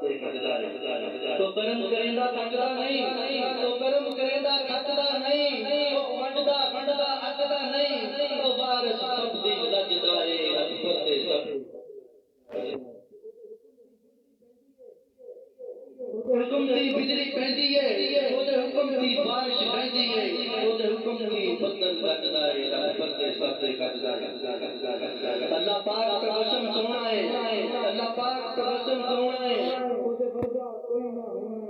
तो कर्म करेंदा थकदा नहीं, तो कर्म करेंदा थकदा नहीं, तो वंडदा वंडदा अकदा नहीं, तो वारिस सब दी लजदा है अकबर दे सब हुक्म दी बिजली पैंदी है, ओदे हुक्म दी बारिश पैंदी है, ओदे हुक्म दी बदल लगदा है अकबर दे सब दे कटदा है। अल्लाह पाक का कसम सोना है, अल्लाह पाक का कसम सोना है, ओदे वर्गा कोई ना होए।